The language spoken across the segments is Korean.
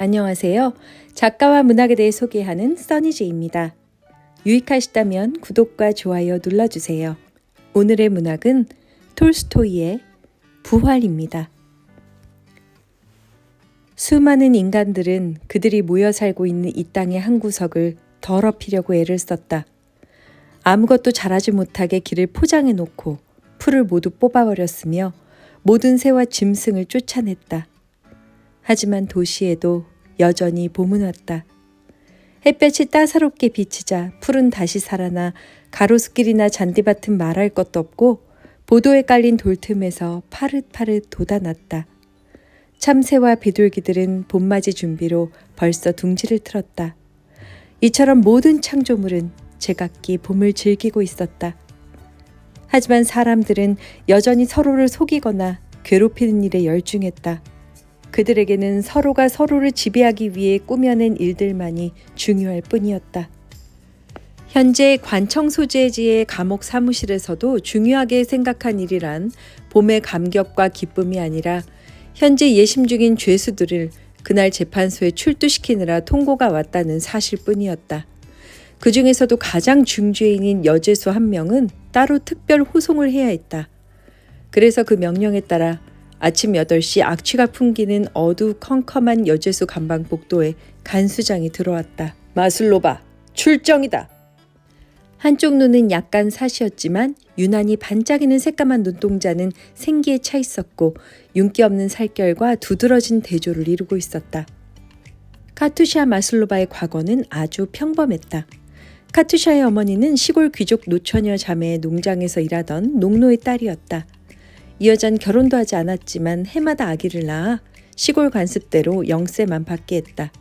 안녕하세요. 작가와 문학에 대해 소개하는 써니제입니다. 유익하시다면 구독과 좋아요 눌러주세요. 오늘의 문학은 톨스토이의 부활입니다. 수많은 인간들은 그들이 모여 살고 있는 이 땅의 한 구석을 더럽히려고 애를 썼다. 아무것도 자라지 못하게 길을 포장해 놓고 풀을 모두 뽑아버렸으며 모든 새와 짐승을 쫓아냈다. 하지만 도시에도 여전히 봄은 왔다. 햇볕이 따사롭게 비치자 풀은 다시 살아나 가로수길이나 잔디밭은 말할 것도 없고 보도에 깔린 돌틈에서 파릇파릇 돋아났다. 참새와 비둘기들은 봄맞이 준비로 벌써 둥지를 틀었다. 이처럼 모든 창조물은 제각기 봄을 즐기고 있었다. 하지만 사람들은 여전히 서로를 속이거나 괴롭히는 일에 열중했다. 그들에게는 서로가 서로를 지배하기 위해 꾸며낸 일들만이 중요할 뿐이었다. 현재 관청소재지의 감옥 사무실에서도 중요하게 생각한 일이란 봄의 감격과 기쁨이 아니라 현재 예심 중인 죄수들을 그날 재판소에 출두시키느라 통고가 왔다는 사실뿐이었다. 그 중에서도 가장 중죄인인 여죄수 한 명은 따로 특별 호송을 해야 했다. 그래서 그 명령에 따라 아침 8시 악취가 풍기는 어두컴컴한 여죄수 감방 복도에 간수장이 들어왔다. 마슬로바, 출정이다. 한쪽 눈은 약간 사시였지만 유난히 반짝이는 새까만 눈동자는 생기에 차 있었고 윤기 없는 살결과 두드러진 대조를 이루고 있었다. 카투샤 마슬로바의 과거는 아주 평범했다. 카투샤의 어머니는 시골 귀족 노처녀 자매의 농장에서 일하던 농노의 딸이었다. 이 여자는 결혼도 하지 않았지만 해마다 아기를 낳아 시골 관습대로 영세만 받게 했다.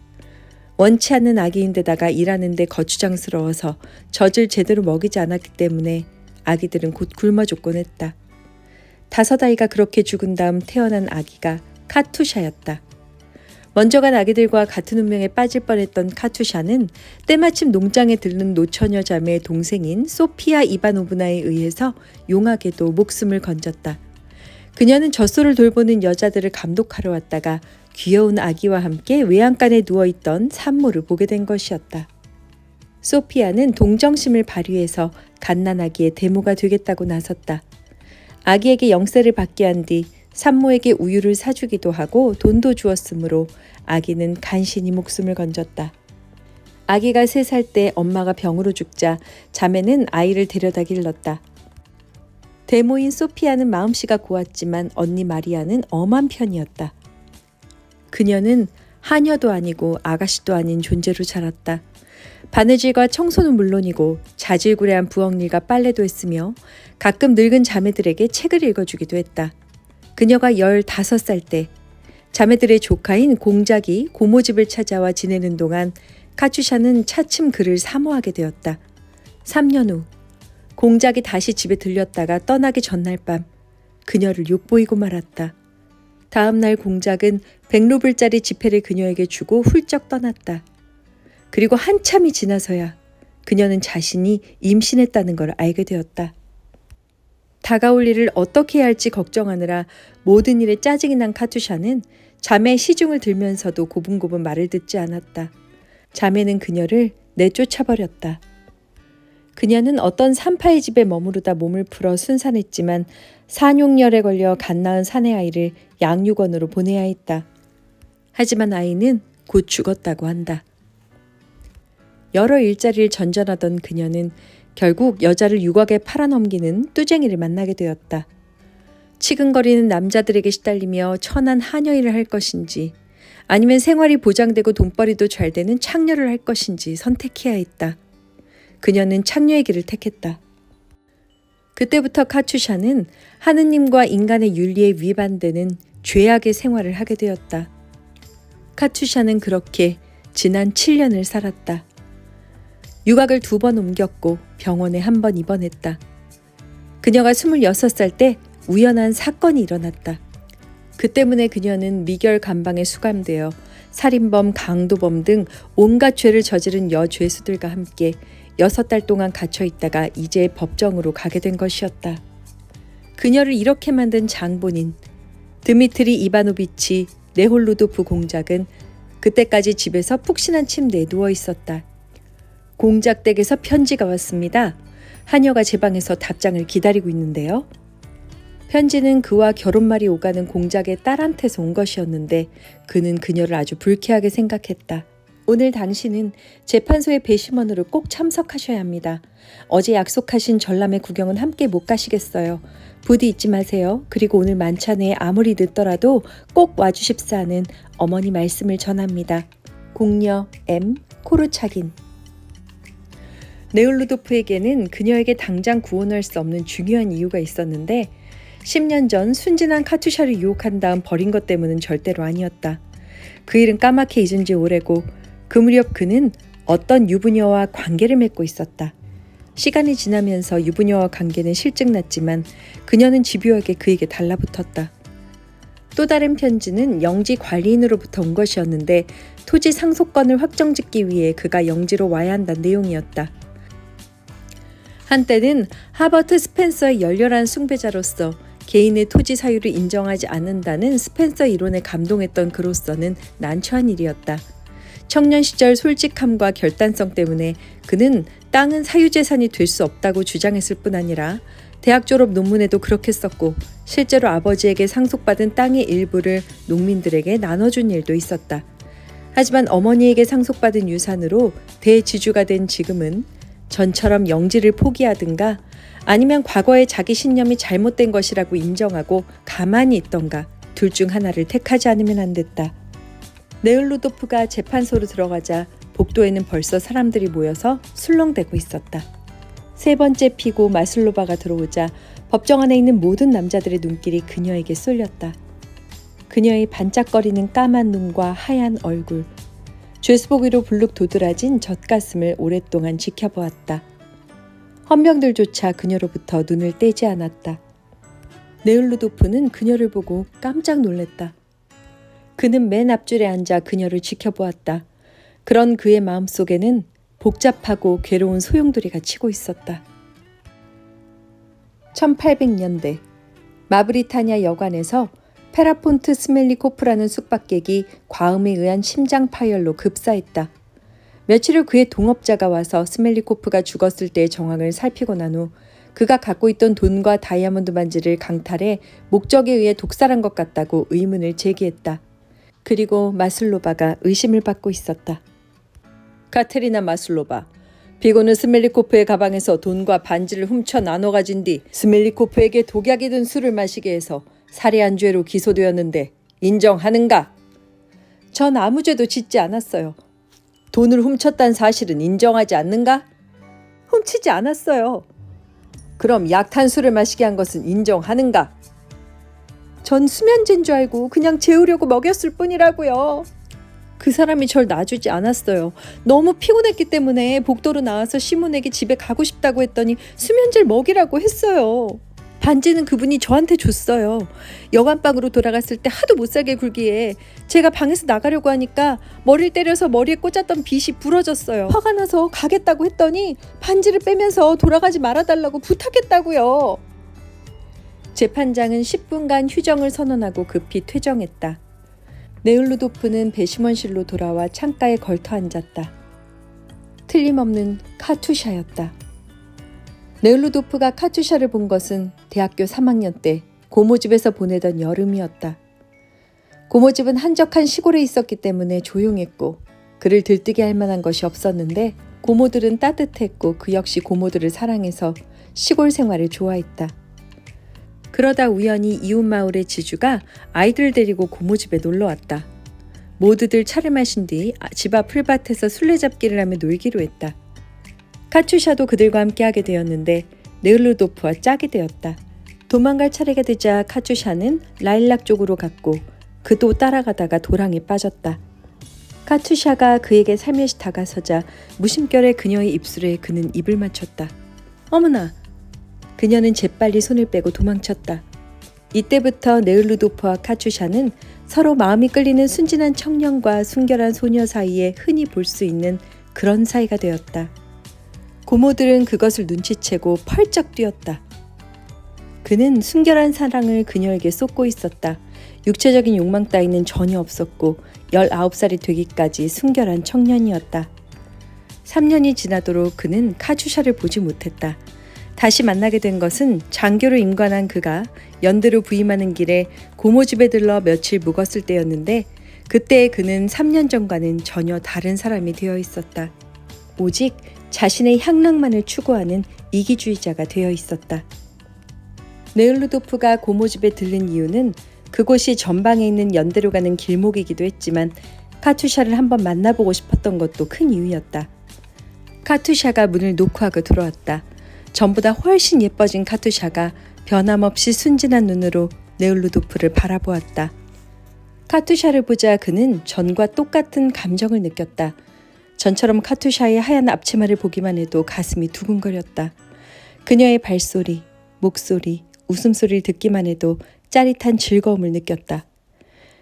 원치 않는 아기인데다가 일하는데 거추장스러워서 젖을 제대로 먹이지 않았기 때문에 아기들은 곧 굶어 죽곤 했다. 5아이가 그렇게 죽은 다음 태어난 아기가 카투샤였다. 먼저 간 아기들과 같은 운명에 빠질 뻔했던 카투샤는 때마침 농장에 들른 노처녀 자매의 동생인 소피아 이바노브나에 의해서 용하게도 목숨을 건졌다. 그녀는 젖소를 돌보는 여자들을 감독하러 왔다가 귀여운 아기와 함께 외양간에 누워있던 산모를 보게 된 것이었다. 소피아는 동정심을 발휘해서 갓난아기의 대모가 되겠다고 나섰다. 아기에게 영세를 받게 한 뒤 산모에게 우유를 사주기도 하고 돈도 주었으므로 아기는 간신히 목숨을 건졌다. 아기가 3살 때 엄마가 병으로 죽자 자매는 아이를 데려다 길렀다. 대모인 소피아는 마음씨가 고왔지만 언니 마리아는 엄한 편이었다. 그녀는 하녀도 아니고 아가씨도 아닌 존재로 자랐다. 바느질과 청소는 물론이고 자질구레한 부엌일과 빨래도 했으며 가끔 늙은 자매들에게 책을 읽어주기도 했다. 그녀가 15살 때 자매들의 조카인 공작이 고모집을 찾아와 지내는 동안 카투샤는 차츰 그를 사모하게 되었다. 3년 후 공작이 다시 집에 들렸다가 떠나기 전날 밤 그녀를 욕보이고 말았다. 다음 날 공작은 100루블짜리 지폐를 그녀에게 주고 훌쩍 떠났다. 그리고 한참이 지나서야 그녀는 자신이 임신했다는 걸 알게 되었다. 다가올 일을 어떻게 해야 할지 걱정하느라 모든 일에 짜증이 난 카투샤는 자매의 시중을 들면서도 고분고분 말을 듣지 않았다. 자매는 그녀를 내쫓아버렸다. 그녀는 어떤 산파의 집에 머무르다 몸을 풀어 순산했지만 산용열에 걸려 갓 낳은 사내 아이를 양육원으로 보내야 했다. 하지만 아이는 곧 죽었다고 한다. 여러 일자리를 전전하던 그녀는 결국 여자를 유곽에 팔아넘기는 뚜쟁이를 만나게 되었다. 치근거리는 남자들에게 시달리며 천한 하녀일을 할 것인지 아니면 생활이 보장되고 돈벌이도 잘 되는 창녀를 할 것인지 선택해야 했다. 그녀는 창녀의 길을 택했다. 그때부터 카투샤는 하느님과 인간의 윤리에 위반되는 죄악의 생활을 하게 되었다. 카투샤는 그렇게 지난 7년을 살았다. 유곽을 2번 옮겼고 병원에 1번 입원했다. 그녀가 26살 때 우연한 사건이 일어났다. 그 때문에 그녀는 미결 감방에 수감되어 살인범, 강도범 등 온갖 죄를 저지른 여죄수들과 함께 6달 동안 갇혀 있다가 이제 법정으로 가게 된 것이었다. 그녀를 이렇게 만든 장본인 드미트리 이바노비치 네홀루도프 공작은 그때까지 집에서 푹신한 침대에 누워 있었다. 공작댁에서 편지가 왔습니다. 하녀가 제 방에서 답장을 기다리고 있는데요. 편지는 그와 결혼말이 오가는 공작의 딸한테서 온 것이었는데 그는 그녀를 아주 불쾌하게 생각했다. 오늘 당신은 재판소의 배심원으로 꼭 참석하셔야 합니다. 어제 약속하신 전람회 구경은 함께 못 가시겠어요. 부디 잊지 마세요. 그리고 오늘 만찬에 아무리 늦더라도 꼭 와주십사 하는 어머니 말씀을 전합니다. 공녀 M. 코르차긴. 네올루도프에게는 그녀에게 당장 구원할 수 없는 중요한 이유가 있었는데 10년 전 순진한 카투샤를 유혹한 다음 버린 것 때문은 절대로 아니었다. 그 일은 까맣게 잊은 지 오래고 그 무렵 그는 어떤 유부녀와 관계를 맺고 있었다. 시간이 지나면서 유부녀와 관계는 실증났지만 그녀는 집요하게 그에게 달라붙었다. 또 다른 편지는 영지 관리인으로부터 온 것이었는데 토지 상속권을 확정짓기 위해 그가 영지로 와야 한다는 내용이었다. 한때는 하버트 스펜서의 열렬한 숭배자로서 개인의 토지 사유를 인정하지 않는다는 스펜서 이론에 감동했던 그로서는 난처한 일이었다. 청년 시절 솔직함과 결단성 때문에 그는 땅은 사유재산이 될 수 없다고 주장했을 뿐 아니라 대학 졸업 논문에도 그렇게 썼고 실제로 아버지에게 상속받은 땅의 일부를 농민들에게 나눠준 일도 있었다. 하지만 어머니에게 상속받은 유산으로 대지주가 된 지금은 전처럼 영지를 포기하든가 아니면 과거의 자기 신념이 잘못된 것이라고 인정하고 가만히 있던가 둘 중 하나를 택하지 않으면 안 됐다. 네올루도프가 재판소로 들어가자 복도에는 벌써 사람들이 모여서 술렁대고 있었다. 세 번째 피고 마슬로바가 들어오자 법정 안에 있는 모든 남자들의 눈길이 그녀에게 쏠렸다. 그녀의 반짝거리는 까만 눈과 하얀 얼굴, 죄수복 위로 불룩 도드라진 젖가슴을 오랫동안 지켜보았다. 헌병들조차 그녀로부터 눈을 떼지 않았다. 네올루도프는 그녀를 보고 깜짝 놀랐다. 그는 맨 앞줄에 앉아 그녀를 지켜보았다. 그런 그의 마음속에는 복잡하고 괴로운 소용돌이가 치고 있었다. 1800년대 마브리타니아 여관에서 페라폰트 스멜리코프라는 숙박객이 과음에 의한 심장 파열로 급사했다. 며칠 후 그의 동업자가 와서 스멜리코프가 죽었을 때의 정황을 살피고 난 후 그가 갖고 있던 돈과 다이아몬드 반지를 강탈해 목적에 의해 독살한 것 같다고 의문을 제기했다. 그리고 마슬로바가 의심을 받고 있었다. 카테리나 마슬로바, 비고는 스멜리코프의 가방에서 돈과 반지를 훔쳐 나눠 가진 뒤 스멜리코프에게 독약이 든 술을 마시게 해서 살해한 죄로 기소되었는데 인정하는가? 전 아무 죄도 짓지 않았어요. 돈을 훔쳤다는 사실은 인정하지 않는가? 훔치지 않았어요. 그럼 약탄술을 마시게 한 것은 인정하는가? 전 수면제인 줄 알고 그냥 재우려고 먹였을 뿐이라고요. 그 사람이 절 놔주지 않았어요. 너무 피곤했기 때문에 복도로 나와서 시몬에게 집에 가고 싶다고 했더니 수면제를 먹이라고 했어요. 반지는 그분이 저한테 줬어요. 여관방으로 돌아갔을 때 하도 못살게 굴기에 제가 방에서 나가려고 하니까 머리를 때려서 머리에 꽂았던 빗이 부러졌어요. 화가 나서 가겠다고 했더니 반지를 빼면서 돌아가지 말아달라고 부탁했다고요. 재판장은 10분간 휴정을 선언하고 급히 퇴정했다. 네올루도프는 배심원실로 돌아와 창가에 걸터 앉았다. 틀림없는 카투샤였다. 네올루도프가 카투샤를 본 것은 대학교 3학년 때 고모집에서 보내던 여름이었다. 고모집은 한적한 시골에 있었기 때문에 조용했고 그를 들뜨게 할 만한 것이 없었는데 고모들은 따뜻했고 그 역시 고모들을 사랑해서 시골 생활을 좋아했다. 그러다 우연히 이웃 마을의 지주가 아이들을 데리고 고모집에 놀러왔다. 모두들 차를 마신 뒤 집 앞 풀밭에서 술래잡기를 하며 놀기로 했다. 카투샤도 그들과 함께 하게 되었는데 네올루도프와 짝이 되었다. 도망갈 차례가 되자 카투샤는 라일락 쪽으로 갔고 그도 따라가다가 도랑에 빠졌다. 카투샤가 그에게 살며시 다가서자 무심결에 그녀의 입술에 그는 입을 맞췄다. 어머나! 그녀는 재빨리 손을 빼고 도망쳤다. 이때부터 네올루도프와 카투샤는 서로 마음이 끌리는 순진한 청년과 순결한 소녀 사이에 흔히 볼 수 있는 그런 사이가 되었다. 고모들은 그것을 눈치채고 펄쩍 뛰었다. 그는 순결한 사랑을 그녀에게 쏟고 있었다. 육체적인 욕망 따위는 전혀 없었고 19살이 되기까지 순결한 청년이었다. 3년이 지나도록 그는 카츄샤를 보지 못했다. 다시 만나게 된 것은 장교로 임관한 그가 연대로 부임하는 길에 고모 집에 들러 며칠 묵었을 때였는데 그때 그는 3년 전과는 전혀 다른 사람이 되어 있었다. 오직 자신의 향락만을 추구하는 이기주의자가 되어 있었다. 네을루도프가 고모 집에 들른 이유는 그곳이 전방에 있는 연대로 가는 길목이기도 했지만 카투샤를 한번 만나보고 싶었던 것도 큰 이유였다. 카투샤가 문을 노크하고 들어왔다. 전보다 훨씬 예뻐진 카투샤가 변함없이 순진한 눈으로 네을루도프를 바라보았다. 카투샤를 보자 그는 전과 똑같은 감정을 느꼈다. 전처럼 카투샤의 하얀 앞치마를 보기만 해도 가슴이 두근거렸다. 그녀의 발소리, 목소리, 웃음소리를 듣기만 해도 짜릿한 즐거움을 느꼈다.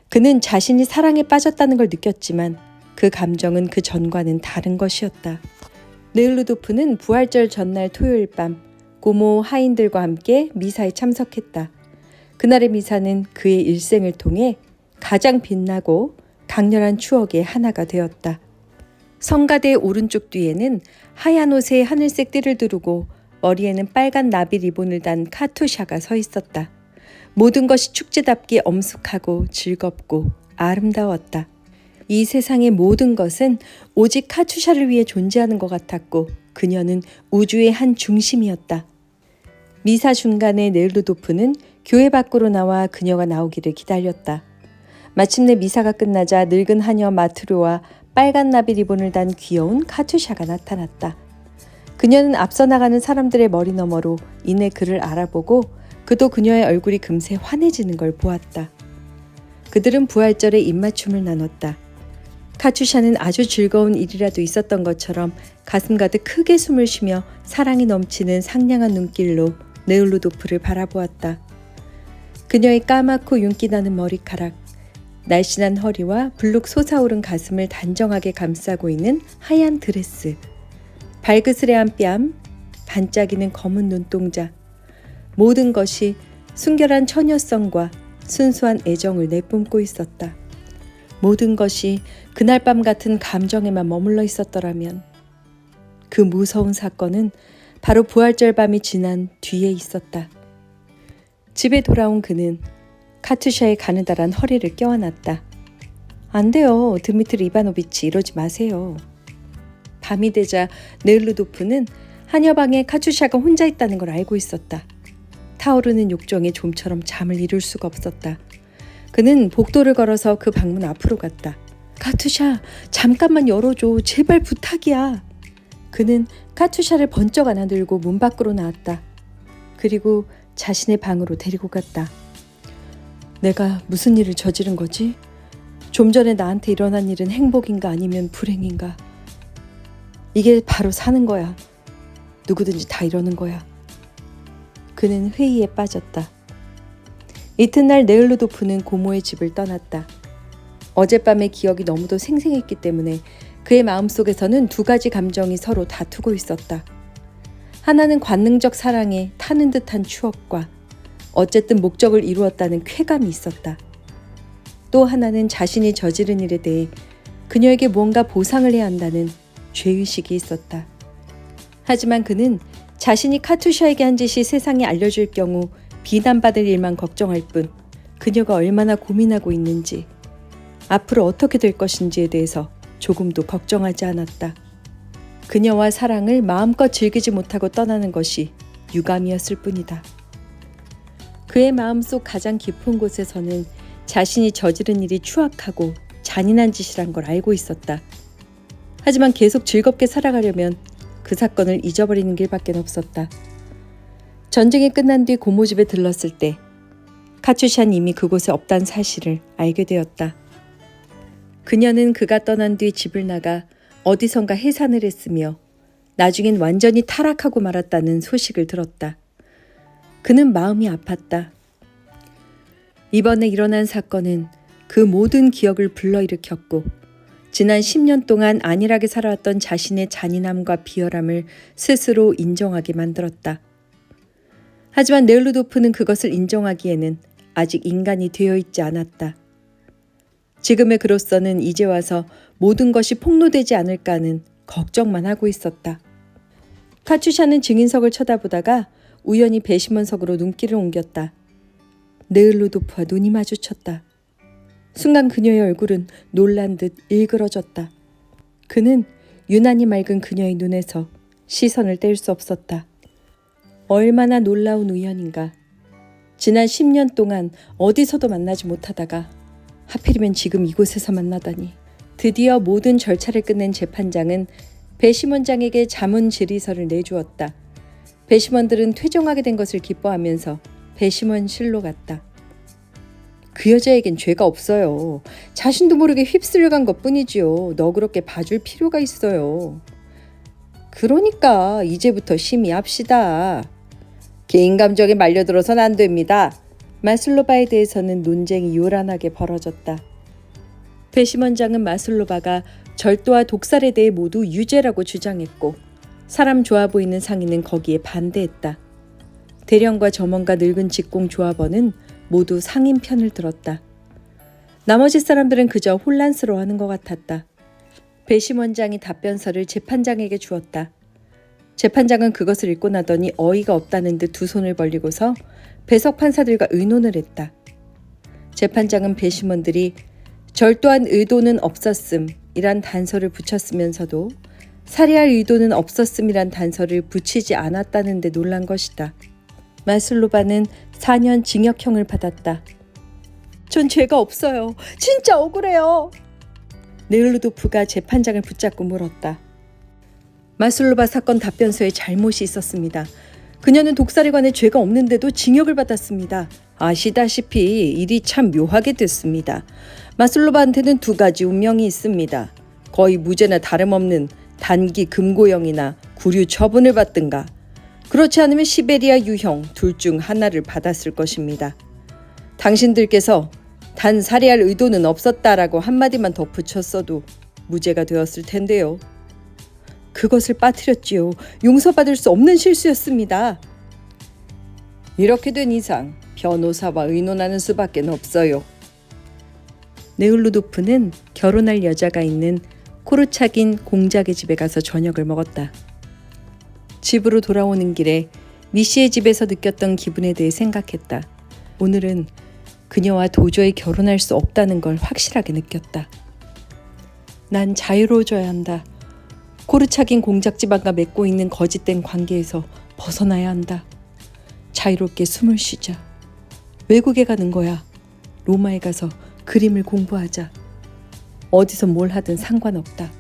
그는 자신이 사랑에 빠졌다는 걸 느꼈지만 그 감정은 그 전과는 다른 것이었다. 네을루도프는 부활절 전날 토요일 밤 고모 하인들과 함께 미사에 참석했다. 그날의 미사는 그의 일생을 통해 가장 빛나고 강렬한 추억의 하나가 되었다. 성가대 오른쪽 뒤에는 하얀 옷에 하늘색 띠를 두르고 머리에는 빨간 나비 리본을 단 카투샤가 서 있었다. 모든 것이 축제답게 엄숙하고 즐겁고 아름다웠다. 이 세상의 모든 것은 오직 카투샤를 위해 존재하는 것 같았고 그녀는 우주의 한 중심이었다. 미사 중간에 네을루도프는 교회 밖으로 나와 그녀가 나오기를 기다렸다. 마침내 미사가 끝나자 늙은 하녀 마트료와 빨간 나비 리본을 단 귀여운 카투샤가 나타났다. 그녀는 앞서 나가는 사람들의 머리 너머로 이내 그를 알아보고 그도 그녀의 얼굴이 금세 환해지는 걸 보았다. 그들은 부활절에 입맞춤을 나눴다. 카투샤는 아주 즐거운 일이라도 있었던 것처럼 가슴 가득 크게 숨을 쉬며 사랑이 넘치는 상냥한 눈길로 네을루도프를 바라보았다. 그녀의 까맣고 윤기 나는 머리카락, 날씬한 허리와 불룩 솟아오른 가슴을 단정하게 감싸고 있는 하얀 드레스, 발그스레한 뺨, 반짝이는 검은 눈동자, 모든 것이 순결한 처녀성과 순수한 애정을 내뿜고 있었다. 모든 것이 그날 밤 같은 감정에만 머물러 있었더라면 그 무서운 사건은 바로 부활절 밤이 지난 뒤에 있었다. 집에 돌아온 그는 카투샤의 가느다란 허리를 껴안았다. 안 돼요. 드미트리 이바노비치 이러지 마세요. 밤이 되자 네을루도프는 하녀방에 카투샤가 혼자 있다는 걸 알고 있었다. 타오르는 욕정에 좀처럼 잠을 이룰 수가 없었다. 그는 복도를 걸어서 그 방문 앞으로 갔다. 카투샤, 잠깐만 열어줘. 제발 부탁이야. 그는 카투샤를 번쩍 안아들고 문 밖으로 나왔다. 그리고 자신의 방으로 데리고 갔다. 내가 무슨 일을 저지른 거지? 좀 전에 나한테 일어난 일은 행복인가 아니면 불행인가? 이게 바로 사는 거야. 누구든지 다 이러는 거야. 그는 회의에 빠졌다. 이튿날 네을루도프는 고모의 집을 떠났다. 어젯밤의 기억이 너무도 생생했기 때문에 그의 마음속에서는 두 가지 감정이 서로 다투고 있었다. 하나는 관능적 사랑에 타는 듯한 추억과 어쨌든 목적을 이루었다는 쾌감이 있었다. 또 하나는 자신이 저지른 일에 대해 그녀에게 무언가 보상을 해야 한다는 죄의식이 있었다. 하지만 그는 자신이 카투샤에게 한 짓이 세상에 알려질 경우 비난받을 일만 걱정할 뿐 그녀가 얼마나 고민하고 있는지 앞으로 어떻게 될 것인지에 대해서 조금도 걱정하지 않았다. 그녀와 사랑을 마음껏 즐기지 못하고 떠나는 것이 유감이었을 뿐이다. 그의 마음속 가장 깊은 곳에서는 자신이 저지른 일이 추악하고 잔인한 짓이란 걸 알고 있었다. 하지만 계속 즐겁게 살아가려면 그 사건을 잊어버리는 길밖에 없었다. 전쟁이 끝난 뒤 고모 집에 들렀을 때 카투샤는 이미 그곳에 없다는 사실을 알게 되었다. 그녀는 그가 떠난 뒤 집을 나가 어디선가 해산을 했으며 나중엔 완전히 타락하고 말았다는 소식을 들었다. 그는 마음이 아팠다. 이번에 일어난 사건은 그 모든 기억을 불러일으켰고 지난 10년 동안 안일하게 살아왔던 자신의 잔인함과 비열함을 스스로 인정하게 만들었다. 하지만 네르루도프는 그것을 인정하기에는 아직 인간이 되어 있지 않았다. 지금의 그로서는 이제 와서 모든 것이 폭로되지 않을까 하는 걱정만 하고 있었다. 카츄샤는 증인석을 쳐다보다가 우연히 배심원석으로 눈길을 옮겼다. 네르루도프와 눈이 마주쳤다. 순간 그녀의 얼굴은 놀란 듯 일그러졌다. 그는 유난히 맑은 그녀의 눈에서 시선을 뗄 수 없었다. 얼마나 놀라운 우연인가. 지난 10년 동안 어디서도 만나지 못하다가 하필이면 지금 이곳에서 만나다니. 드디어 모든 절차를 끝낸 재판장은 배심원장에게 자문 질의서를 내주었다. 배심원들은 퇴정하게 된 것을 기뻐하면서 배심원실로 갔다. 그 여자에겐 죄가 없어요. 자신도 모르게 휩쓸려 간 것뿐이지요. 너그럽게 봐줄 필요가 있어요. 그러니까 이제부터 심의합시다. 개인 감정에 말려들어선 안 됩니다. 마슬로바에 대해서는 논쟁이 요란하게 벌어졌다. 배심원장은 마슬로바가 절도와 독살에 대해 모두 유죄라고 주장했고 사람 좋아 보이는 상인은 거기에 반대했다. 대령과 점원과 늙은 직공 조합원은 모두 상인 편을 들었다. 나머지 사람들은 그저 혼란스러워하는 것 같았다. 배심원장이 답변서를 재판장에게 주었다. 재판장은 그것을 읽고 나더니 어이가 없다는 듯 두 손을 벌리고서 배석 판사들과 의논을 했다. 재판장은 배심원들이 절도한 의도는 없었음이란 단서를 붙였으면서도 살해할 의도는 없었음이란 단서를 붙이지 않았다는 데 놀란 것이다. 마슬로바는 4년 징역형을 받았다. 전 죄가 없어요. 진짜 억울해요. 네르루도프가 재판장을 붙잡고 물었다. 마슬로바 사건 답변서에 잘못이 있었습니다. 그녀는 독살에 관해 죄가 없는데도 징역을 받았습니다. 아시다시피 일이 참 묘하게 됐습니다. 마슬로바한테는 두 가지 운명이 있습니다. 거의 무죄나 다름없는 단기 금고형이나 구류 처분을 받든가 그렇지 않으면 시베리아 유형 둘 중 하나를 받았을 것입니다. 당신들께서 단 살해할 의도는 없었다라고 한마디만 덧붙였어도 무죄가 되었을 텐데요. 그것을 빠뜨렸지요. 용서받을 수 없는 실수였습니다. 이렇게 된 이상 변호사와 의논하는 수밖에 없어요. 네르루도프는 결혼할 여자가 있는 코르차긴 공작의 집에 가서 저녁을 먹었다. 집으로 돌아오는 길에 미씨의 집에서 느꼈던 기분에 대해 생각했다. 오늘은 그녀와 도저히 결혼할 수 없다는 걸 확실하게 느꼈다. 난 자유로워져야 한다. 코르차긴 공작지방과 맺고 있는 거짓된 관계에서 벗어나야 한다. 자유롭게 숨을 쉬자. 외국에 가는 거야. 로마에 가서 그림을 공부하자. 어디서 뭘 하든 상관없다.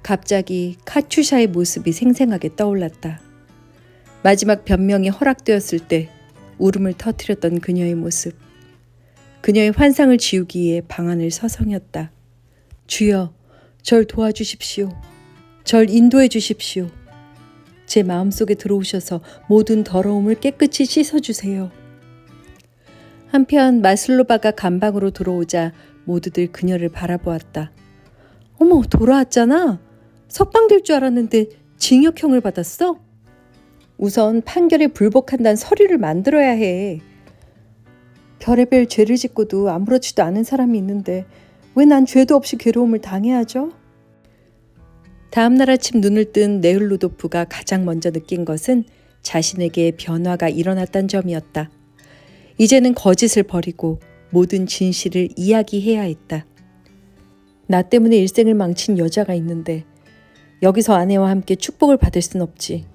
갑자기 카츄샤의 모습이 생생하게 떠올랐다. 마지막 변명이 허락되었을 때 울음을 터뜨렸던 그녀의 모습. 그녀의 환상을 지우기 위해 방안을 서성였다. 주여, 절 도와주십시오. 절 인도해 주십시오. 제 마음속에 들어오셔서 모든 더러움을 깨끗이 씻어주세요. 한편 마슬로바가 감방으로 들어오자 모두들 그녀를 바라보았다. 어머, 돌아왔잖아. 석방될 줄 알았는데 징역형을 받았어? 우선 판결에 불복한다는 서류를 만들어야 해. 별의별 죄를 짓고도 아무렇지도 않은 사람이 있는데 왜 난 죄도 없이 괴로움을 당해야 하죠? 다음 날 아침 눈을 뜬 네르루도프가 가장 먼저 느낀 것은 자신에게 변화가 일어났다는 점이었다. 이제는 거짓을 버리고 모든 진실을 이야기해야 했다. 나 때문에 일생을 망친 여자가 있는데 여기서 아내와 함께 축복을 받을 순 없지.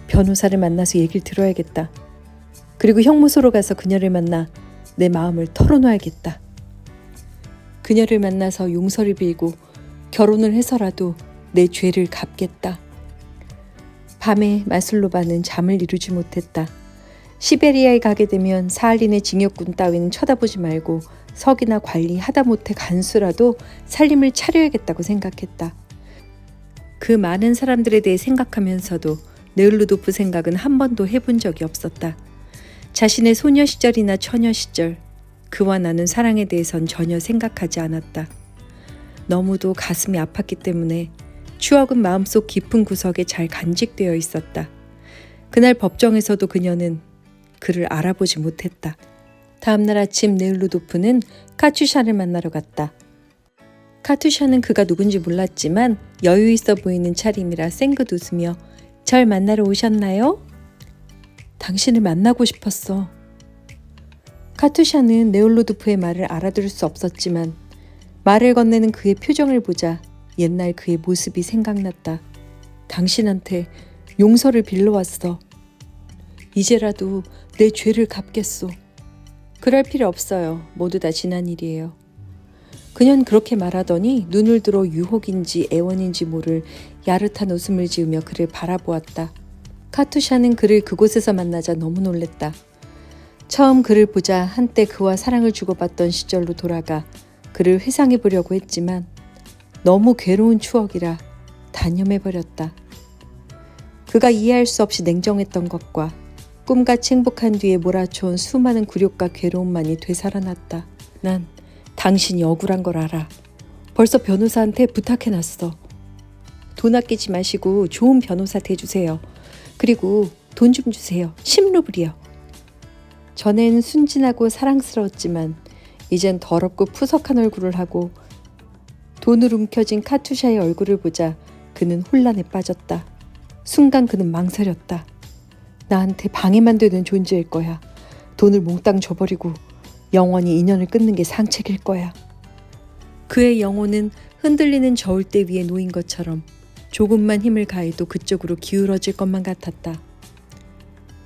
변호사를 만나서 얘기를 들어야겠다. 그리고 형무소로 가서 그녀를 만나 내 마음을 털어놔야겠다. 그녀를 만나서 용서를 빌고 결혼을 해서라도 내 죄를 갚겠다. 밤에 마슬로바는 잠을 이루지 못했다. 시베리아에 가게 되면 사할린의 징역군 따위는 쳐다보지 말고 석이나 관리 하다못해 간수라도 살림을 차려야겠다고 생각했다. 그 많은 사람들에 대해 생각하면서도 네르루도프 생각은 한 번도 해본 적이 없었다. 자신의 소녀 시절이나 처녀 시절, 그와 나눈 사랑에 대해선 전혀 생각하지 않았다. 너무도 가슴이 아팠기 때문에 추억은 마음속 깊은 구석에 잘 간직되어 있었다. 그날 법정에서도 그녀는 그를 알아보지 못했다. 다음날 아침 네을루도프는 카투샤를 만나러 갔다. 카투샤는 그가 누군지 몰랐지만 여유 있어 보이는 차림이라 쌩긋 웃으며 절 만나러 오셨나요? 당신을 만나고 싶었어. 카투샤는 네올루도프의 말을 알아들을 수 없었지만 말을 건네는 그의 표정을 보자 옛날 그의 모습이 생각났다. 당신한테 용서를 빌러왔어. 이제라도 내 죄를 갚겠소. 그럴 필요 없어요. 모두 다 지난 일이에요. 그년 그렇게 말하더니 눈을 들어 유혹인지 애원인지 모를 야릇한 웃음을 지으며 그를 바라보았다. 카투샤는 그를 그곳에서 만나자 너무 놀랬다. 처음 그를 보자 한때 그와 사랑을 주고받던 시절로 돌아가 그를 회상해 보려고 했지만 너무 괴로운 추억이라 단념해버렸다. 그가 이해할 수 없이 냉정했던 것과 꿈같이 행복한 뒤에 몰아쳐온 수많은 굴욕과 괴로움만이 되살아났다. 난 당신이 억울한 걸 알아. 벌써 변호사한테 부탁해놨어. 돈 아끼지 마시고 좋은 변호사 대주세요. 그리고 돈 좀 주세요. 10루블이요. 전엔 순진하고 사랑스러웠지만 이젠 더럽고 푸석한 얼굴을 하고 돈을 움켜쥔 카투샤의 얼굴을 보자 그는 혼란에 빠졌다. 순간 그는 망설였다. 나한테 방해만 되는 존재일 거야. 돈을 몽땅 줘버리고 영원히 인연을 끊는 게 상책일 거야. 그의 영혼은 흔들리는 저울대 위에 놓인 것처럼 조금만 힘을 가해도 그쪽으로 기울어질 것만 같았다.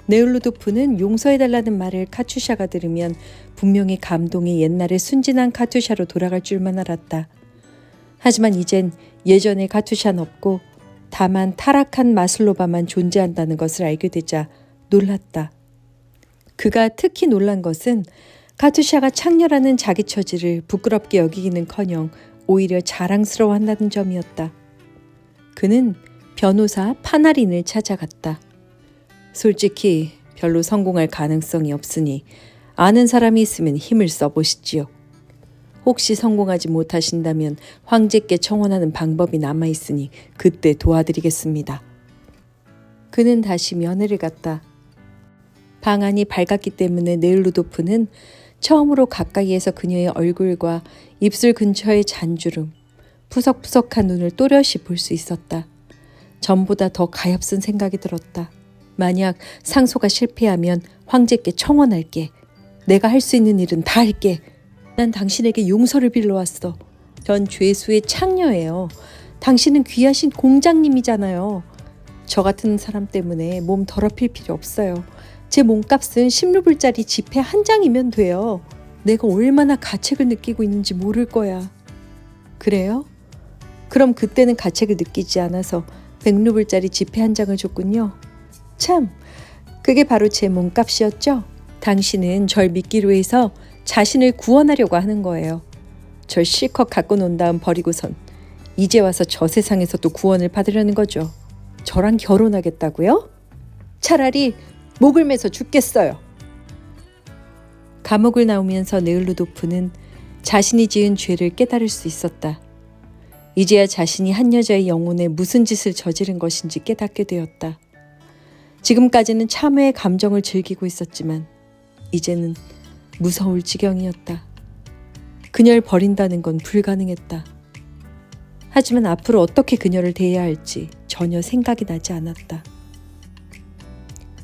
네올루도프는 용서해달라는 말을 카투샤가 들으면 분명히 감동이 옛날의 순진한 카투샤로 돌아갈 줄만 알았다. 하지만 이젠 예전의 카투샤는 없고 다만 타락한 마슬로바만 존재한다는 것을 알게 되자 놀랐다. 그가 특히 놀란 것은 카투샤가 창녀라는 자기 처지를 부끄럽게 여기기는커녕 오히려 자랑스러워한다는 점이었다. 그는 변호사 파나린을 찾아갔다. 솔직히 별로 성공할 가능성이 없으니 아는 사람이 있으면 힘을 써보시지요. 혹시 성공하지 못하신다면 황제께 청혼하는 방법이 남아있으니 그때 도와드리겠습니다. 그는 다시 면회를 갔다. 방안이 밝았기 때문에 네을루도프는 처음으로 가까이에서 그녀의 얼굴과 입술 근처의 잔주름, 푸석푸석한 눈을 또렷이 볼 수 있었다. 전보다 더 가엾은 생각이 들었다. 만약 상소가 실패하면 황제께 청혼할게. 내가 할 수 있는 일은 다 할게. 난 당신에게 용서를 빌러왔어. 전 죄수의 창녀예요. 당신은 귀하신 공장님이잖아요. 저 같은 사람 때문에 몸 더럽힐 필요 없어요. 제 몸값은 10루블짜리 지폐 한 장이면 돼요. 내가 얼마나 가책을 느끼고 있는지 모를 거야. 그래요? 그럼 그때는 가책을 느끼지 않아서 100루블짜리 지폐 한 장을 줬군요. 참, 그게 바로 제 몸값이었죠? 당신은 절 믿기로 해서 자신을 구원하려고 하는 거예요. 절 실컷 갖고 논 다음 버리고선 이제 와서 저 세상에서 또 구원을 받으려는 거죠. 저랑 결혼하겠다고요? 차라리 목을 매서 죽겠어요. 감옥을 나오면서 네을루도프는 자신이 지은 죄를 깨달을 수 있었다. 이제야 자신이 한 여자의 영혼에 무슨 짓을 저지른 것인지 깨닫게 되었다. 지금까지는 참회의 감정을 즐기고 있었지만 이제는 무서울 지경이었다. 그녀를 버린다는 건 불가능했다. 하지만 앞으로 어떻게 그녀를 대해야 할지 전혀 생각이 나지 않았다.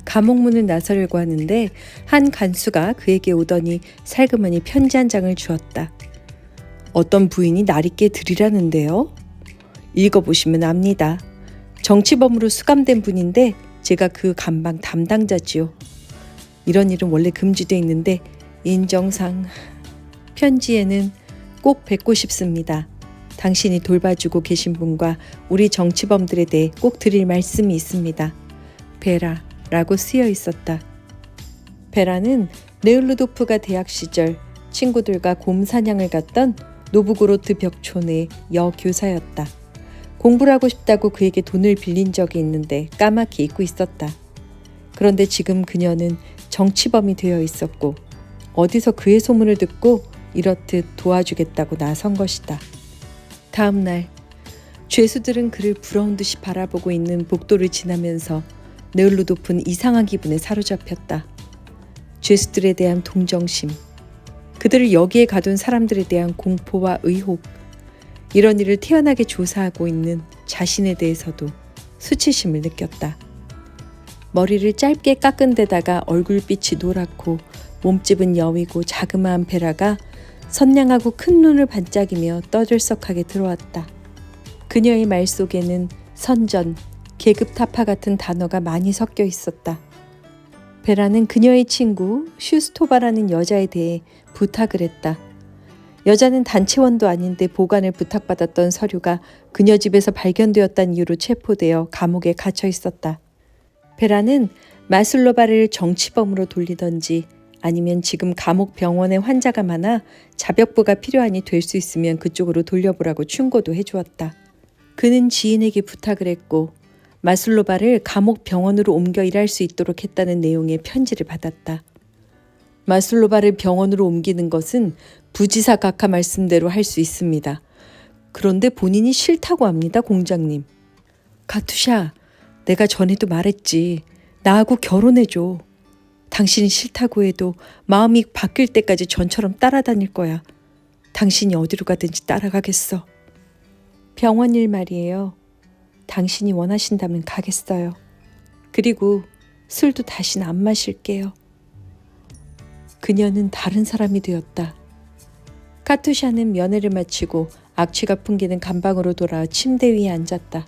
감옥문을 나서려고 하는데 한 간수가 그에게 오더니 살그머니 편지 한 장을 주었다. 어떤 부인이 나리께 드리라는데요. 읽어보시면 압니다. 정치범으로 수감된 분인데 제가 그 감방 담당자지요. 이런 일은 원래 금지돼 있는데 인정상 편지에는 꼭 뵙고 싶습니다. 당신이 돌봐주고 계신 분과 우리 정치범들에 대해 꼭 드릴 말씀이 있습니다. 베라라고 쓰여 있었다. 베라는 네을루도프가 대학 시절 친구들과 곰 사냥을 갔던 노브고로트 벽촌의 여교사였다. 공부를 하고 싶다고 그에게 돈을 빌린 적이 있는데 까맣게 잊고 있었다. 그런데 지금 그녀는 정치범이 되어 있었고 어디서 그의 소문을 듣고 이렇듯 도와주겠다고 나선 것이다. 다음 날 죄수들은 그를 부러운 듯이 바라보고 있는 복도를 지나면서 네을루도프는 이상한 기분에 사로잡혔다. 죄수들에 대한 동정심, 그들을 여기에 가둔 사람들에 대한 공포와 의혹, 이런 일을 태연하게 조사하고 있는 자신에 대해서도 수치심을 느꼈다. 머리를 짧게 깎은 데다가 얼굴빛이 노랗고 몸집은 여위고 자그마한 베라가 선량하고 큰 눈을 반짝이며 떠들썩하게 들어왔다. 그녀의 말 속에는 선전, 계급 타파 같은 단어가 많이 섞여 있었다. 베라는 그녀의 친구 슈스토바라는 여자에 대해 부탁을 했다. 여자는 단체원도 아닌데 보관을 부탁받았던 서류가 그녀 집에서 발견되었다는 이유로 체포되어 감옥에 갇혀 있었다. 베라는 마슬로바를 정치범으로 돌리던지 아니면 지금 감옥 병원에 환자가 많아 자벽부가 필요하니 될 수 있으면 그쪽으로 돌려보라고 충고도 해주었다. 그는 지인에게 부탁을 했고 마슬로바를 감옥 병원으로 옮겨 일할 수 있도록 했다는 내용의 편지를 받았다. 마슬로바를 병원으로 옮기는 것은 부지사 각하 말씀대로 할 수 있습니다. 그런데 본인이 싫다고 합니다, 공장님. 카투샤, 내가 전에도 말했지. 나하고 결혼해줘. 당신이 싫다고 해도 마음이 바뀔 때까지 전처럼 따라다닐 거야. 당신이 어디로 가든지 따라가겠어. 병원 일 말이에요. 당신이 원하신다면 가겠어요. 그리고 술도 다시는 안 마실게요. 그녀는 다른 사람이 되었다. 카투샤는 면회를 마치고 악취가 풍기는 감방으로 돌아 침대 위에 앉았다.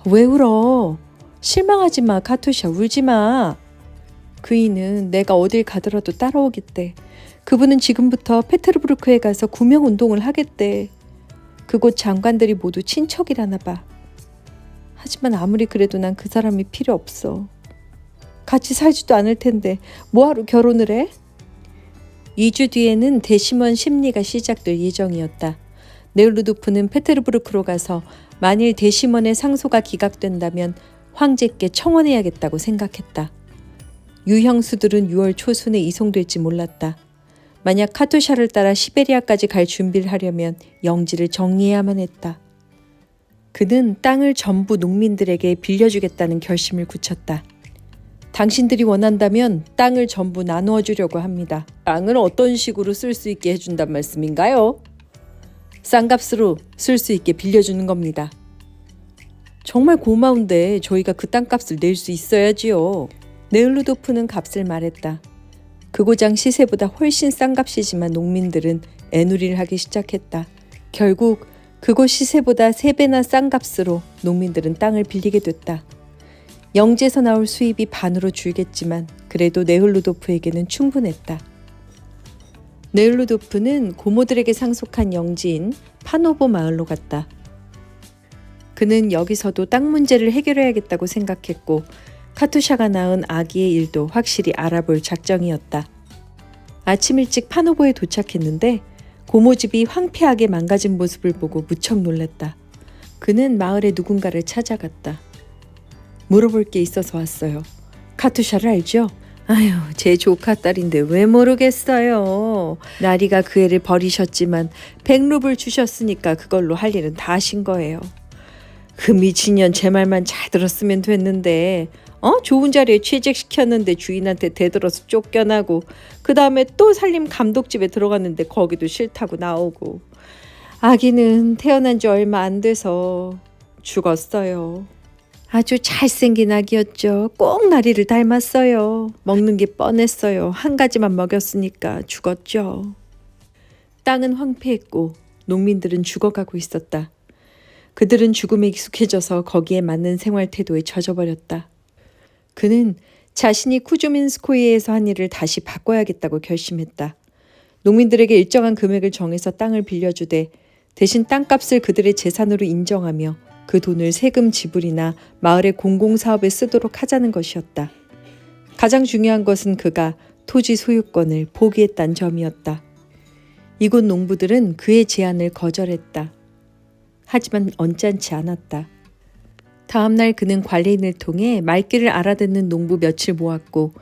왜 울어? 실망하지 마, 카투샤. 울지 마. 그이는 내가 어딜 가더라도 따라오겠대. 그분은 지금부터 페테르부르크에 가서 구명운동을 하겠대. 그곳 장관들이 모두 친척이라나 봐. 하지만 아무리 그래도 난 그 사람이 필요 없어. 같이 살지도 않을 텐데 뭐하러 결혼을 해? 2주 뒤에는 대심원 심리가 시작될 예정이었다. 네르루도프는 페테르부르크로 가서 만일 대심원의 상소가 기각된다면 황제께 청원해야겠다고 생각했다. 유형수들은 6월 초순에 이송될지 몰랐다. 만약 카투샤를 따라 시베리아까지 갈 준비를 하려면 영지를 정리해야만 했다. 그는 땅을 전부 농민들에게 빌려주겠다는 결심을 굳혔다. 당신들이 원한다면 땅을 전부 나누어 주려고 합니다. 땅을 어떤 식으로 쓸 수 있게 해준단 말씀인가요? 싼 값으로 쓸 수 있게 빌려주는 겁니다. 정말 고마운데 저희가 그 땅값을 낼 수 있어야지요. 네을루도프는 값을 말했다. 그 고장 시세보다 훨씬 싼 값이지만 농민들은 애누리를 하기 시작했다. 결국 그곳 시세보다 3배나 싼 값으로 농민들은 땅을 빌리게 됐다. 영지에서 나올 수입이 반으로 줄겠지만 그래도 네흘루도프에게는 충분했다. 네흘루도프는 고모들에게 상속한 영지인 파노보 마을로 갔다. 그는 여기서도 땅 문제를 해결해야겠다고 생각했고 카투샤가 낳은 아기의 일도 확실히 알아볼 작정이었다. 아침 일찍 파노보에 도착했는데 고모집이 황폐하게 망가진 모습을 보고 무척 놀랐다. 그는 마을의 누군가를 찾아갔다. 물어볼 게 있어서 왔어요. 카투샤를 알죠? 아유, 제 조카 딸인데 왜 모르겠어요. 나리가 그 애를 버리셨지만 100루블 주셨으니까 그걸로 할 일은 다 하신 거예요. 그 미친년 제 말만 잘 들었으면 됐는데 좋은 자리에 취직시켰는데 주인한테 대들어서 쫓겨나고 그 다음에 또 살림 감독집에 들어갔는데 거기도 싫다고 나오고 아기는 태어난 지 얼마 안 돼서 죽었어요. 아주 잘생긴 아기였죠. 꼭 나리를 닮았어요. 먹는 게 뻔했어요. 한 가지만 먹였으니까 죽었죠. 땅은 황폐했고 농민들은 죽어가고 있었다. 그들은 죽음에 익숙해져서 거기에 맞는 생활 태도에 젖어버렸다. 그는 자신이 쿠주민스코이에서 한 일을 다시 바꿔야겠다고 결심했다. 농민들에게 일정한 금액을 정해서 땅을 빌려주되 대신 땅값을 그들의 재산으로 인정하며 그 돈을 세금 지불이나 마을의 공공사업에 쓰도록 하자는 것이었다. 가장 중요한 것은 그가 토지 소유권을 포기했다는 점이었다. 이곳 농부들은 그의 제안을 거절했다. 하지만 언짢지 않았다. 다음 날 그는 관리인을 통해 말귀를 알아듣는 농부 몇을 모았고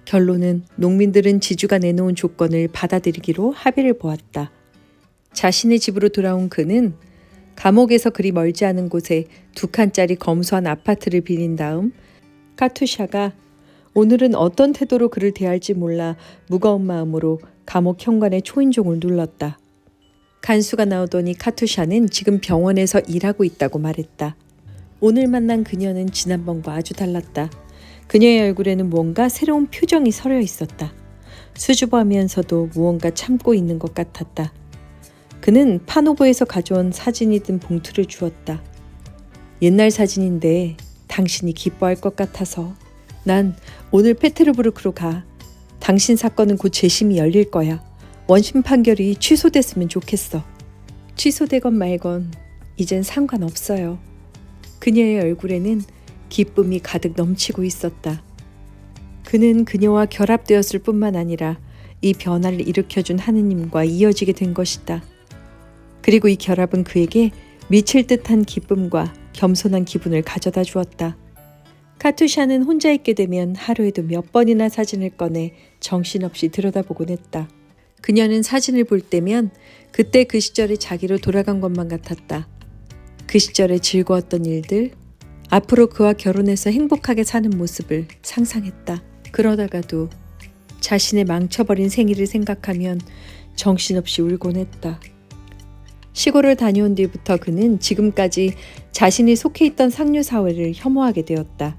결론은 농민들은 지주가 내놓은 조건을 받아들이기로 합의를 보았다. 자신의 집으로 돌아온 그는 감옥에서 그리 멀지 않은 곳에 2칸짜리 검소한 아파트를 빌린 다음 카투샤가 오늘은 어떤 태도로 그를 대할지 몰라 무거운 마음으로 감옥 현관의 초인종을 눌렀다. 간수가 나오더니 카투샤는 지금 병원에서 일하고 있다고 말했다. 오늘 만난 그녀는 지난번과 아주 달랐다. 그녀의 얼굴에는 뭔가 새로운 표정이 서려 있었다. 수줍어하면서도 무언가 참고 있는 것 같았다. 그는 파노보에서 가져온 사진이 든 봉투를 주었다. 옛날 사진인데 당신이 기뻐할 것 같아서. 난 오늘 페테르부르크로 가. 당신 사건은 곧 재심이 열릴 거야. 원심 판결이 취소됐으면 좋겠어. 취소되건 말건 이젠 상관없어요. 그녀의 얼굴에는 기쁨이 가득 넘치고 있었다. 그는 그녀와 결합되었을 뿐만 아니라 이 변화를 일으켜준 하느님과 이어지게 된 것이다. 그리고 이 결합은 그에게 미칠 듯한 기쁨과 겸손한 기분을 가져다 주었다. 카투샤는 혼자 있게 되면 하루에도 몇 번이나 사진을 꺼내 정신없이 들여다보곤 했다. 그녀는 사진을 볼 때면 그때 그 시절의 자기로 돌아간 것만 같았다. 그 시절에 즐거웠던 일들, 앞으로 그와 결혼해서 행복하게 사는 모습을 상상했다. 그러다가도 자신의 망쳐버린 생일을 생각하면 정신없이 울곤 했다. 시골을 다녀온 뒤부터 그는 지금까지 자신이 속해 있던 상류 사회를 혐오하게 되었다.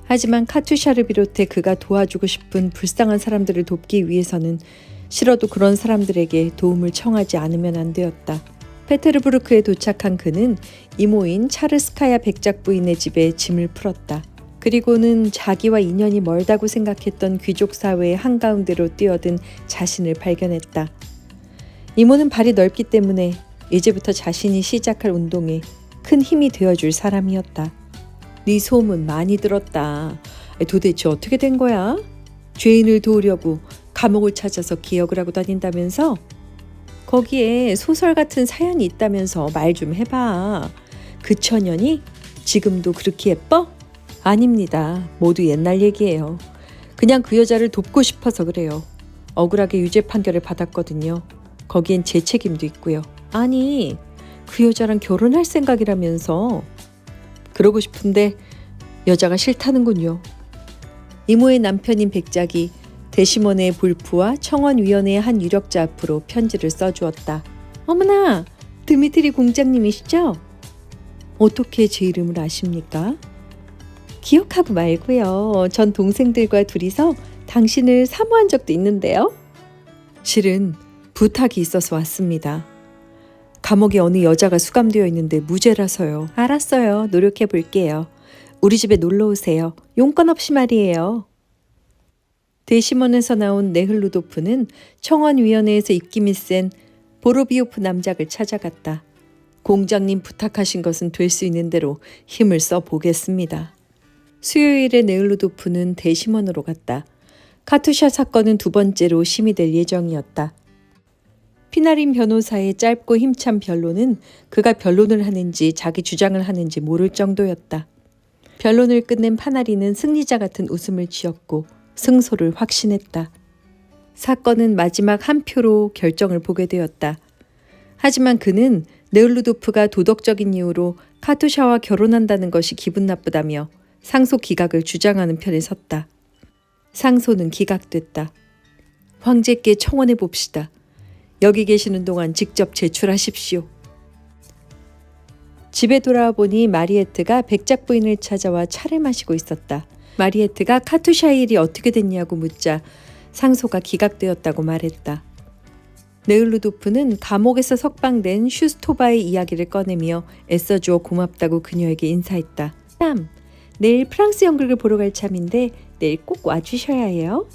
하지만 카투샤를 비롯해 그가 도와주고 싶은 불쌍한 사람들을 돕기 위해서는 싫어도 그런 사람들에게 도움을 청하지 않으면 안 되었다. 페테르부르크에 도착한 그는 이모인 차르스카야 백작 부인의 집에 짐을 풀었다. 그리고는 자기와 인연이 멀다고 생각했던 귀족 사회의 한가운데로 뛰어든 자신을 발견했다. 이모는 발이 넓기 때문에 이제부터 자신이 시작할 운동에 큰 힘이 되어줄 사람이었다. 네 소문 많이 들었다. 도대체 어떻게 된 거야? 죄인을 도우려고 감옥을 찾아서 기억을 하고 다닌다면서? 거기에 소설 같은 사연이 있다면서 말 좀 해봐. 그 처년이 지금도 그렇게 예뻐? 아닙니다. 모두 옛날 얘기예요. 그냥 그 여자를 돕고 싶어서 그래요. 억울하게 유죄 판결을 받았거든요. 거기엔 제 책임도 있고요. 아니, 그 여자랑 결혼할 생각이라면서. 그러고 싶은데 여자가 싫다는군요. 이모의 남편인 백작이 데시몬의 불프와 청원위원회의 한 유력자 앞으로 편지를 써주었다. 어머나, 드미트리 공장님이시죠? 어떻게 제 이름을 아십니까? 기억하고 말고요. 전 동생들과 둘이서 당신을 사모한 적도 있는데요. 실은 부탁이 있어서 왔습니다. 감옥에 어느 여자가 수감되어 있는데 무죄라서요. 알았어요. 노력해 볼게요. 우리 집에 놀러 오세요. 용건 없이 말이에요. 데시몬에서 나온 네흘루도프는 청원위원회에서 입김이 센 보로비오프 남작을 찾아갔다. 공장님 부탁하신 것은 될 수 있는 대로 힘을 써 보겠습니다. 수요일에 네흘루도프는 데시몬으로 갔다. 카투샤 사건은 두 번째로 심의될 예정이었다. 피나린 변호사의 짧고 힘찬 변론은 그가 변론을 하는지 자기 주장을 하는지 모를 정도였다. 변론을 끝낸 파나리는 승리자 같은 웃음을 지었고 승소를 확신했다. 사건은 마지막 한 표로 결정을 보게 되었다. 하지만 그는 네흘루도프가 도덕적인 이유로 카투샤와 결혼한다는 것이 기분 나쁘다며 상소 기각을 주장하는 편에 섰다. 상소는 기각됐다. 황제께 청원해 봅시다. 여기 계시는 동안 직접 제출하십시오. 집에 돌아와 보니 마리에트가 백작 부인을 찾아와 차를 마시고 있었다. 마리에트가 카투샤의 일이 어떻게 됐냐고 묻자 상소가 기각되었다고 말했다. 네흘루도프는 감옥에서 석방된 슈스토바의 이야기를 꺼내며 애써주어 고맙다고 그녀에게 인사했다. 참, 내일 프랑스 연극을 보러 갈 참인데 내일 꼭 와주셔야 해요.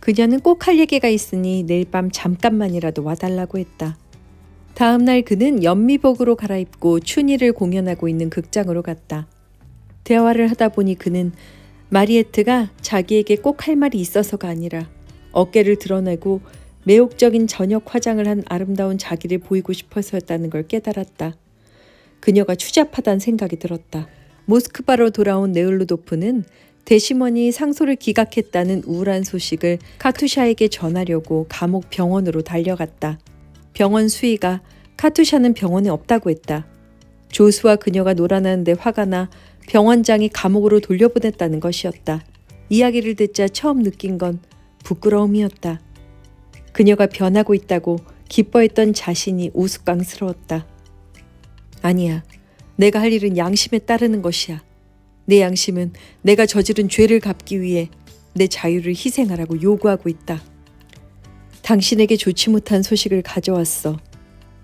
그녀는 꼭 할 얘기가 있으니 내일 밤 잠깐만이라도 와달라고 했다. 다음 날 그는 연미복으로 갈아입고 춘희를 공연하고 있는 극장으로 갔다. 대화를 하다 보니 그는 마리에트가 자기에게 꼭 할 말이 있어서가 아니라 어깨를 드러내고 매혹적인 저녁 화장을 한 아름다운 자기를 보이고 싶어서였다는 걸 깨달았다. 그녀가 추잡하다는 생각이 들었다. 모스크바로 돌아온 네흘루도프는 데시몬이 상소를 기각했다는 우울한 소식을 카투샤에게 전하려고 감옥 병원으로 달려갔다. 병원 수의가 카투샤는 병원에 없다고 했다. 조수와 그녀가 놀아나는데 화가 나 병원장이 감옥으로 돌려보냈다는 것이었다. 이야기를 듣자 처음 느낀 건 부끄러움이었다. 그녀가 변하고 있다고 기뻐했던 자신이 우스꽝스러웠다. 아니야. 내가 할 일은 양심에 따르는 것이야. 내 양심은 내가 저지른 죄를 갚기 위해 내 자유를 희생하라고 요구하고 있다. 당신에게 좋지 못한 소식을 가져왔어.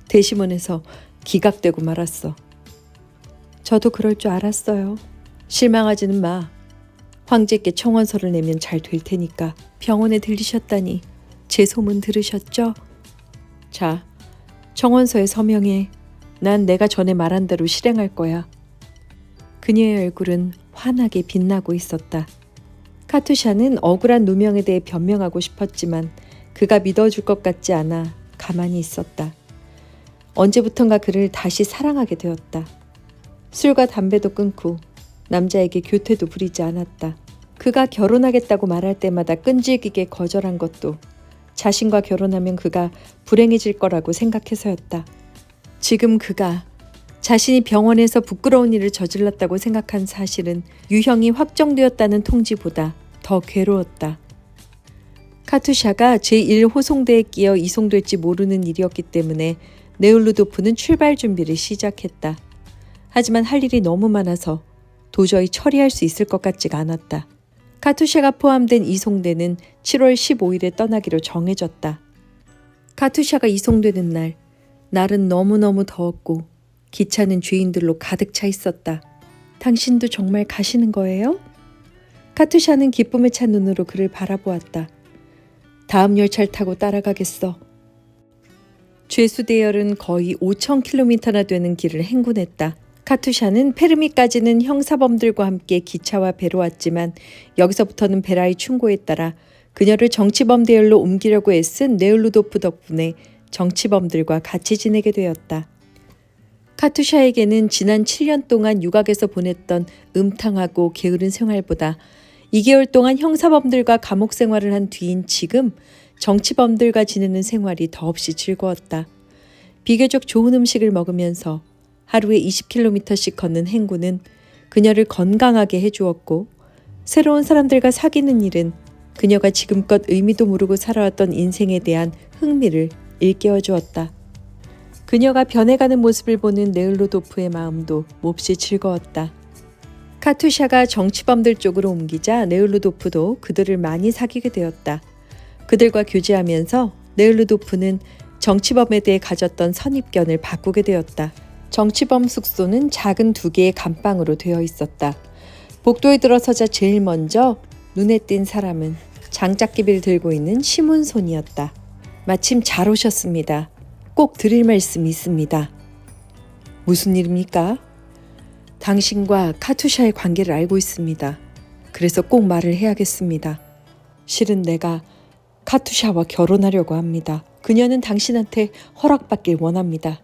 대심원에서 기각되고 말았어. 저도 그럴 줄 알았어요. 실망하지는 마. 황제께 청원서를 내면 잘 될 테니까. 병원에 들리셨다니 제 소문 들으셨죠? 자, 청원서에 서명해. 난 내가 전에 말한 대로 실행할 거야. 그녀의 얼굴은 환하게 빛나고 있었다. 카투샤는 억울한 누명에 대해 변명하고 싶었지만 그가 믿어줄 것 같지 않아 가만히 있었다. 언제부턴가 그를 다시 사랑하게 되었다. 술과 담배도 끊고 남자에게 교태도 부리지 않았다. 그가 결혼하겠다고 말할 때마다 끈질기게 거절한 것도 자신과 결혼하면 그가 불행해질 거라고 생각해서였다. 지금 그가 자신이 병원에서 부끄러운 일을 저질렀다고 생각한 사실은 유형이 확정되었다는 통지보다 더 괴로웠다. 카투샤가 제1호송대에 끼어 이송될지 모르는 일이었기 때문에 네울루도프는 출발 준비를 시작했다. 하지만 할 일이 너무 많아서 도저히 처리할 수 있을 것 같지가 않았다. 카투샤가 포함된 이송대는 7월 15일에 떠나기로 정해졌다. 카투샤가 이송되는 날, 날은 너무너무 더웠고 기차는 죄인들로 가득 차 있었다. 당신도 정말 가시는 거예요? 카투샤는 기쁨에 찬 눈으로 그를 바라보았다. 다음 열차를 타고 따라가겠어. 죄수 대열은 거의 5,000km나 되는 길을 행군했다. 카투샤는 페르미까지는 형사범들과 함께 기차와 배로 왔지만 여기서부터는 베라의 충고에 따라 그녀를 정치범 대열로 옮기려고 애쓴 네울루도프 덕분에 정치범들과 같이 지내게 되었다. 카투샤에게는 지난 7년 동안 유각에서 보냈던 음탕하고 게으른 생활보다 2개월 동안 형사범들과 감옥 생활을 한 뒤인 지금 정치범들과 지내는 생활이 더없이 즐거웠다. 비교적 좋은 음식을 먹으면서 하루에 20km씩 걷는 행군은 그녀를 건강하게 해주었고 새로운 사람들과 사귀는 일은 그녀가 지금껏 의미도 모르고 살아왔던 인생에 대한 흥미를 일깨워 주었다. 그녀가 변해가는 모습을 보는 네울루도프의 마음도 몹시 즐거웠다. 카투샤가 정치범들 쪽으로 옮기자 네울루도프도 그들을 많이 사귀게 되었다. 그들과 교제하면서 네울루도프는 정치범에 대해 가졌던 선입견을 바꾸게 되었다. 정치범 숙소는 작은 2개의 감방으로 되어 있었다. 복도에 들어서자 제일 먼저 눈에 띈 사람은 장작기비를 들고 있는 시몬손이었다. 마침 잘 오셨습니다. 꼭 드릴 말씀이 있습니다. 무슨 일입니까? 당신과 카투샤의 관계를 알고 있습니다. 그래서 꼭 말을 해야겠습니다. 실은 내가 카투샤와 결혼하려고 합니다. 그녀는 당신한테 허락받길 원합니다.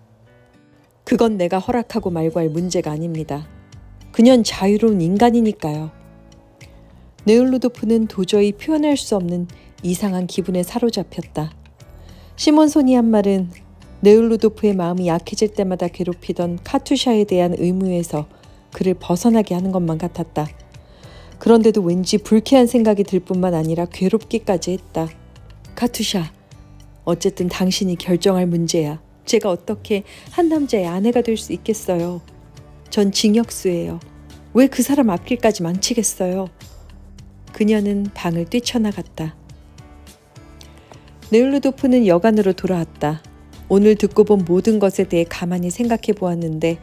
그건 내가 허락하고 말고 할 문제가 아닙니다. 그녀는 자유로운 인간이니까요. 네울루도프는 도저히 표현할 수 없는 이상한 기분에 사로잡혔다. 시몬손이 한 말은 네울루도프의 마음이 약해질 때마다 괴롭히던 카투샤에 대한 의무에서 그를 벗어나게 하는 것만 같았다. 그런데도 왠지 불쾌한 생각이 들 뿐만 아니라 괴롭기까지 했다. 카투샤, 어쨌든 당신이 결정할 문제야. 제가 어떻게 한 남자의 아내가 될 수 있겠어요. 전 징역수예요. 왜 그 사람 앞길까지 망치겠어요. 그녀는 방을 뛰쳐나갔다. 네울루도프는 여관으로 돌아왔다. 오늘 듣고 본 모든 것에 대해 가만히 생각해 보았는데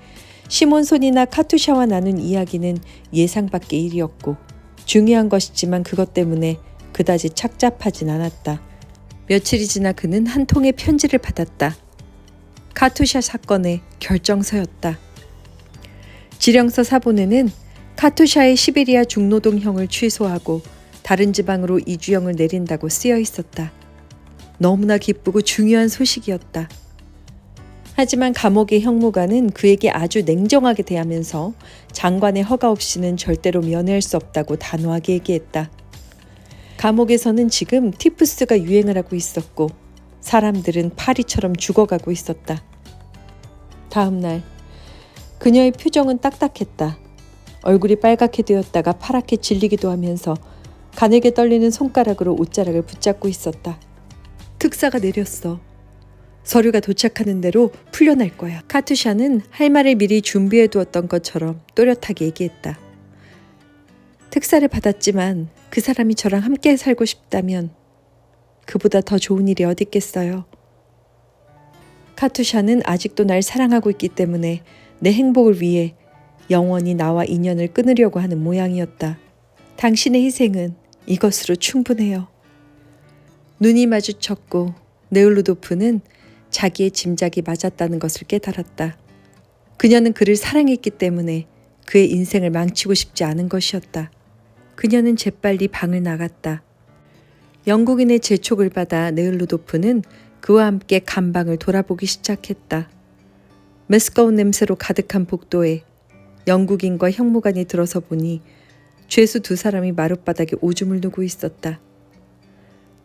시몬손이나 카투샤와 나눈 이야기는 예상 밖의 일이었고 중요한 것이지만 그것 때문에 그다지 착잡하진 않았다. 며칠이 지나 그는 한 통의 편지를 받았다. 카투샤 사건의 결정서였다. 지령서 사본에는 카투샤의 시베리아 중노동형을 취소하고 다른 지방으로 이주형을 내린다고 쓰여 있었다. 너무나 기쁘고 중요한 소식이었다. 하지만 감옥의 형무관은 그에게 아주 냉정하게 대하면서 장관의 허가 없이는 절대로 면회할 수 없다고 단호하게 얘기했다. 감옥에서는 지금 티푸스가 유행을 하고 있었고 사람들은 파리처럼 죽어가고 있었다. 다음 날 그녀의 표정은 딱딱했다. 얼굴이 빨갛게 되었다가 파랗게 질리기도 하면서 가늘게 떨리는 손가락으로 옷자락을 붙잡고 있었다. 특사가 내렸어. 서류가 도착하는 대로 풀려날 거야. 카투샤는 할 말을 미리 준비해 두었던 것처럼 또렷하게 얘기했다. 특사를 받았지만 그 사람이 저랑 함께 살고 싶다면 그보다 더 좋은 일이 어디 있겠어요. 카투샤는 아직도 날 사랑하고 있기 때문에 내 행복을 위해 영원히 나와 인연을 끊으려고 하는 모양이었다. 당신의 희생은 이것으로 충분해요. 눈이 마주쳤고 네울루도프는 자기의 짐작이 맞았다는 것을 깨달았다. 그녀는 그를 사랑했기 때문에 그의 인생을 망치고 싶지 않은 것이었다. 그녀는 재빨리 방을 나갔다. 영국인의 재촉을 받아 네울루도프는 그와 함께 감방을 돌아보기 시작했다. 메스꺼운 냄새로 가득한 복도에 영국인과 형무관이 들어서 보니 죄수 두 사람이 마룻바닥에 오줌을 누고 있었다.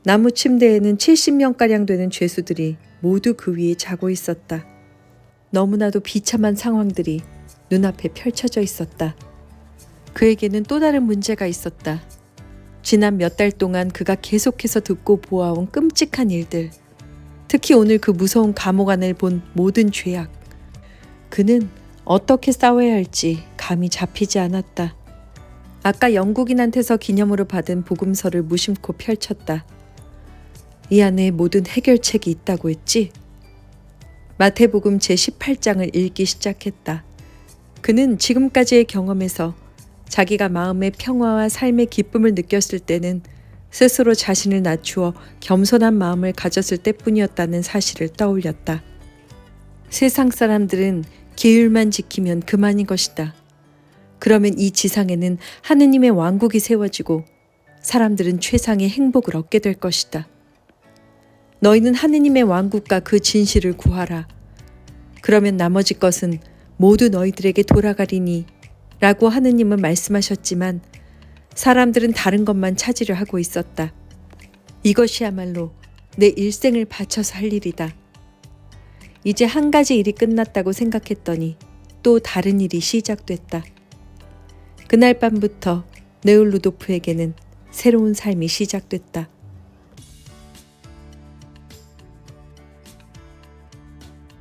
나무 침대에는 70명가량 되는 죄수들이 모두 그 위에 자고 있었다. 너무나도 비참한 상황들이 눈앞에 펼쳐져 있었다. 그에게는 또 다른 문제가 있었다. 지난 몇 달 동안 그가 계속해서 듣고 보아온 끔찍한 일들, 특히 오늘 그 무서운 감옥 안을 본 모든 죄악. 그는 어떻게 싸워야 할지 감이 잡히지 않았다. 아까 영국인한테서 기념으로 받은 복음서를 무심코 펼쳤다. 이 안에 모든 해결책이 있다고 했지? 마태복음 제18장을 읽기 시작했다. 그는 지금까지의 경험에서 자기가 마음의 평화와 삶의 기쁨을 느꼈을 때는 스스로 자신을 낮추어 겸손한 마음을 가졌을 때뿐이었다는 사실을 떠올렸다. 세상 사람들은 계율만 지키면 그만인 것이다. 그러면 이 지상에는 하느님의 왕국이 세워지고 사람들은 최상의 행복을 얻게 될 것이다. 너희는 하느님의 왕국과 그 진실을 구하라. 그러면 나머지 것은 모두 너희들에게 돌아가리니 라고 하느님은 말씀하셨지만 사람들은 다른 것만 찾으려 하고 있었다. 이것이야말로 내 일생을 바쳐서 할 일이다. 이제 한 가지 일이 끝났다고 생각했더니 또 다른 일이 시작됐다. 그날 밤부터 네울루도프에게는 새로운 삶이 시작됐다.